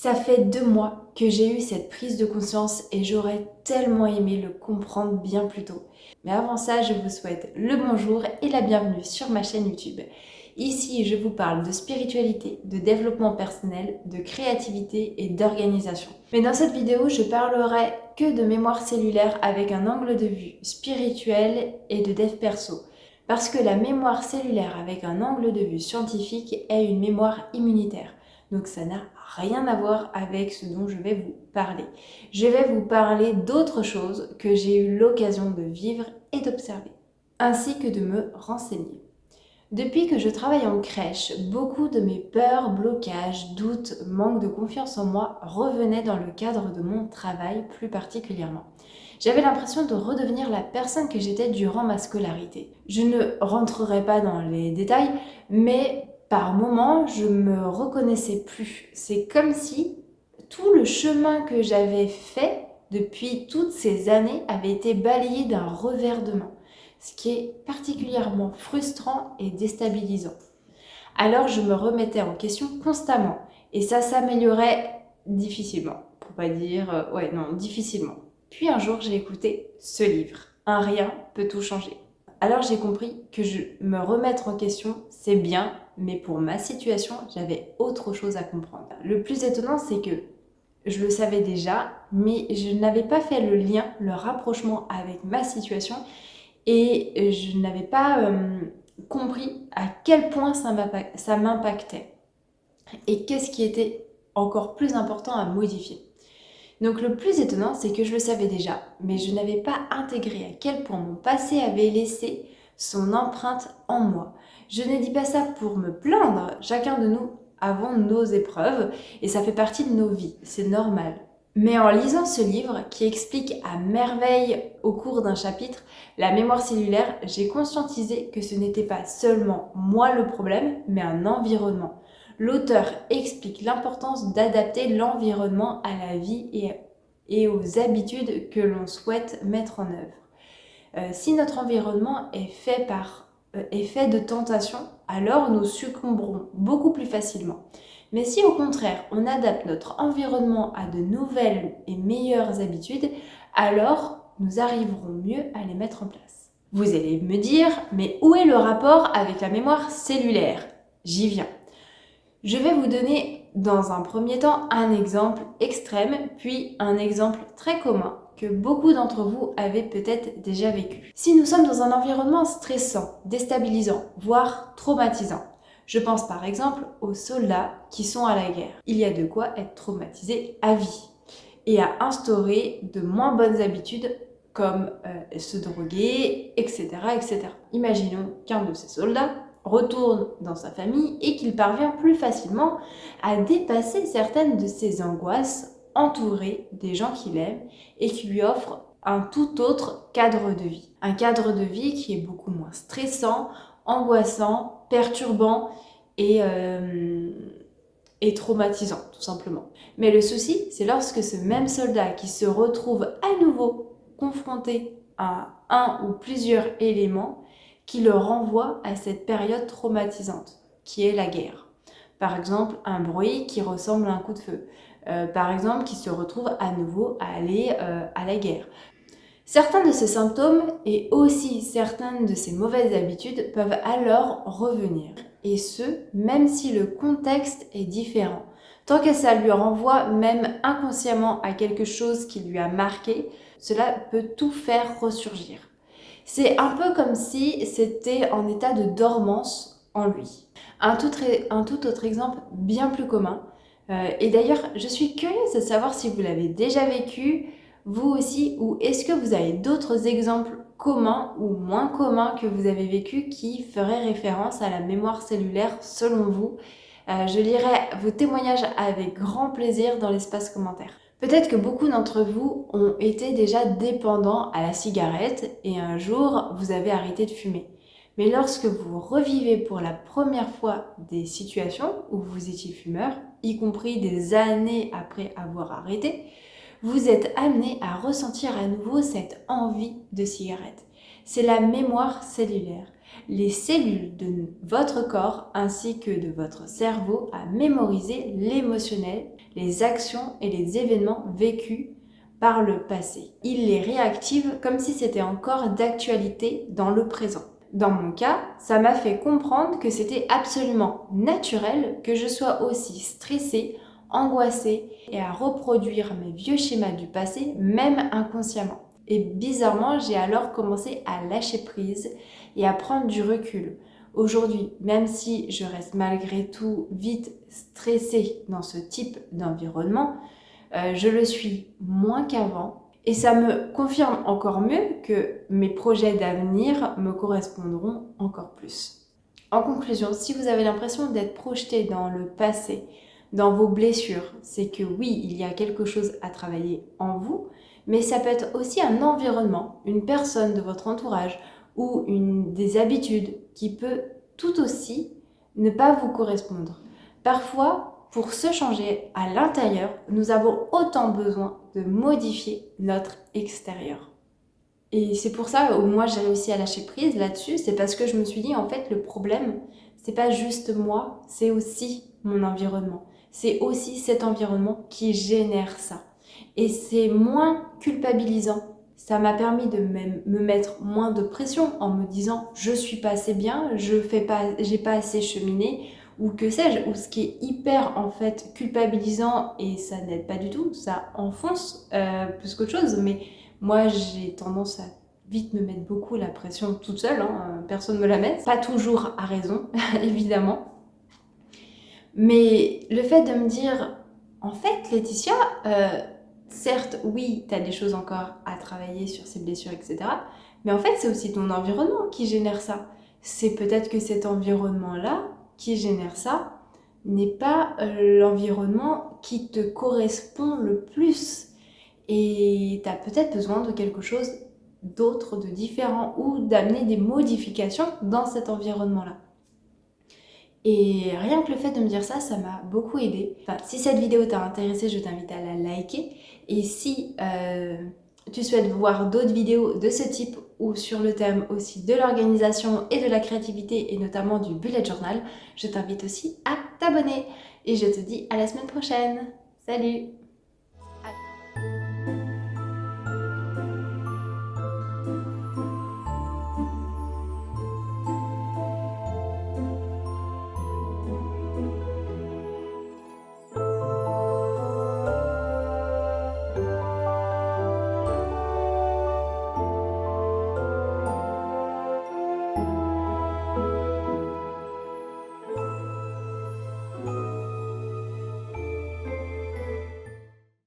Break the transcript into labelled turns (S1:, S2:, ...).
S1: Ça fait 2 mois que j'ai eu cette prise de conscience et j'aurais tellement aimé le comprendre bien plus tôt. Mais avant ça, je vous souhaite le bonjour et la bienvenue sur ma chaîne YouTube. Ici, je vous parle de spiritualité, de développement personnel, de créativité et d'organisation. Mais dans cette vidéo, je parlerai que de mémoire cellulaire avec un angle de vue spirituel et de dev perso. Parce que la mémoire cellulaire avec un angle de vue scientifique est une mémoire immunitaire. Donc ça n'a rien à voir avec ce dont je vais vous parler. Je vais vous parler d'autres choses que j'ai eu l'occasion de vivre et d'observer, ainsi que de me renseigner. Depuis que je travaille en crèche, beaucoup de mes peurs, blocages, doutes, manque de confiance en moi revenaient dans le cadre de mon travail plus particulièrement. J'avais l'impression de redevenir la personne que j'étais durant ma scolarité. Je ne rentrerai pas dans les détails, mais par moments, je me reconnaissais plus. C'est comme si tout le chemin que j'avais fait depuis toutes ces années avait été balayé d'un revers de main, ce qui est particulièrement frustrant et déstabilisant. Alors je me remettais en question constamment et ça s'améliorait difficilement, pour pas dire difficilement. Puis un jour j'ai écouté ce livre, Un rien peut tout changer. Alors j'ai compris que me remettre en question c'est bien, mais pour ma situation j'avais autre chose à comprendre. Le plus étonnant c'est que je le savais déjà, mais je n'avais pas fait le lien, le rapprochement avec ma situation et je n'avais pas compris à quel point ça m'impactait et qu'est-ce qui était encore plus important à modifier. Donc le plus étonnant, c'est que je le savais déjà, mais je n'avais pas intégré à quel point mon passé avait laissé son empreinte en moi. Je ne dis pas ça pour me plaindre, chacun de nous avons nos épreuves et ça fait partie de nos vies, c'est normal. Mais en lisant ce livre qui explique à merveille au cours d'un chapitre la mémoire cellulaire, j'ai conscientisé que ce n'était pas seulement moi le problème, mais un environnement. L'auteur explique l'importance d'adapter l'environnement à la vie et aux habitudes que l'on souhaite mettre en œuvre. Si notre environnement est fait de tentations, alors nous succomberons beaucoup plus facilement. Mais si au contraire on adapte notre environnement à de nouvelles et meilleures habitudes, alors nous arriverons mieux à les mettre en place. Vous allez me dire, mais où est le rapport avec la mémoire cellulaire? J'y viens. Je vais vous donner dans un premier temps un exemple extrême, puis un exemple très commun que beaucoup d'entre vous avez peut-être déjà vécu. Si nous sommes dans un environnement stressant, déstabilisant, voire traumatisant, je pense par exemple aux soldats qui sont à la guerre. Il y a de quoi être traumatisé à vie et à instaurer de moins bonnes habitudes comme se droguer, etc., etc. Imaginons qu'un de ces soldats retourne dans sa famille et qu'il parvient plus facilement à dépasser certaines de ses angoisses entouré des gens qu'il aime et qui lui offrent un tout autre cadre de vie. Un cadre de vie qui est beaucoup moins stressant, angoissant, perturbant et traumatisant, tout simplement. Mais le souci, c'est lorsque ce même soldat qui se retrouve à nouveau confronté à un ou plusieurs éléments qui le renvoient à cette période traumatisante, qui est la guerre. Par exemple, un bruit qui ressemble à un coup de feu. Par exemple, qui se retrouve à nouveau à aller à la guerre. Certains de ces symptômes et aussi certaines de ces mauvaises habitudes peuvent alors revenir. Et ce, même si le contexte est différent. Tant que ça lui renvoie même inconsciemment à quelque chose qui lui a marqué, cela peut tout faire ressurgir. C'est un peu comme si c'était en état de dormance en lui. Un tout autre exemple bien plus commun, et d'ailleurs je suis curieuse de savoir si vous l'avez déjà vécu, vous aussi, ou est-ce que vous avez d'autres exemples communs ou moins communs que vous avez vécu qui feraient référence à la mémoire cellulaire selon vous. Je lirai vos témoignages avec grand plaisir dans l'espace commentaire. Peut-être que beaucoup d'entre vous ont été déjà dépendants à la cigarette et un jour vous avez arrêté de fumer. Mais lorsque vous revivez pour la première fois des situations où vous étiez fumeur, y compris des années après avoir arrêté, vous êtes amené à ressentir à nouveau cette envie de cigarette. C'est la mémoire cellulaire. Les cellules de votre corps ainsi que de votre cerveau à mémoriser l'émotionnel les actions et les événements vécus par le passé. Il les réactive comme si c'était encore d'actualité dans le présent. Dans mon cas, ça m'a fait comprendre que c'était absolument naturel que je sois aussi stressée, angoissée et à reproduire mes vieux schémas du passé, même inconsciemment. Et bizarrement, j'ai alors commencé à lâcher prise et à prendre du recul. Aujourd'hui, même si je reste malgré tout vite stressée dans ce type d'environnement, je le suis moins qu'avant. Et ça me confirme encore mieux que mes projets d'avenir me correspondront encore plus. En conclusion, si vous avez l'impression d'être projeté dans le passé, dans vos blessures, c'est que oui, il y a quelque chose à travailler en vous, mais ça peut être aussi un environnement, une personne de votre entourage ou des habitudes qui peut tout aussi ne pas vous correspondre. Parfois, pour se changer à l'intérieur, nous avons autant besoin de modifier notre extérieur. Et c'est pour ça que moi j'ai réussi à lâcher prise là-dessus, c'est parce que je me suis dit en fait le problème, c'est pas juste moi, c'est aussi mon environnement. C'est aussi cet environnement qui génère ça. Et c'est moins culpabilisant. Ça m'a permis de me mettre moins de pression en me disant je suis pas assez bien, j'ai pas assez cheminé, ou que sais-je, ou ce qui est hyper en fait culpabilisant et ça n'aide pas du tout, ça enfonce plus qu'autre chose. Mais moi j'ai tendance à vite me mettre beaucoup la pression toute seule, personne ne me la met, pas toujours à raison évidemment. Mais le fait de me dire en fait Laetitia, certes oui t'as des choses encore à travailler sur ces blessures etc, mais en fait c'est aussi ton environnement qui génère ça. C'est peut-être que cet environnement là qui génère ça n'est pas l'environnement qui te correspond le plus. Et tu as peut-être besoin de quelque chose d'autre, de différent, ou d'amener des modifications dans cet environnement-là. Et rien que le fait de me dire ça, ça m'a beaucoup aidé. Enfin, si cette vidéo t'a intéressé, je t'invite à la liker. Et si tu souhaites voir d'autres vidéos de ce type ou sur le thème aussi de l'organisation et de la créativité et notamment du bullet journal, je t'invite aussi à t'abonner. Et je te dis à la semaine prochaine. Salut!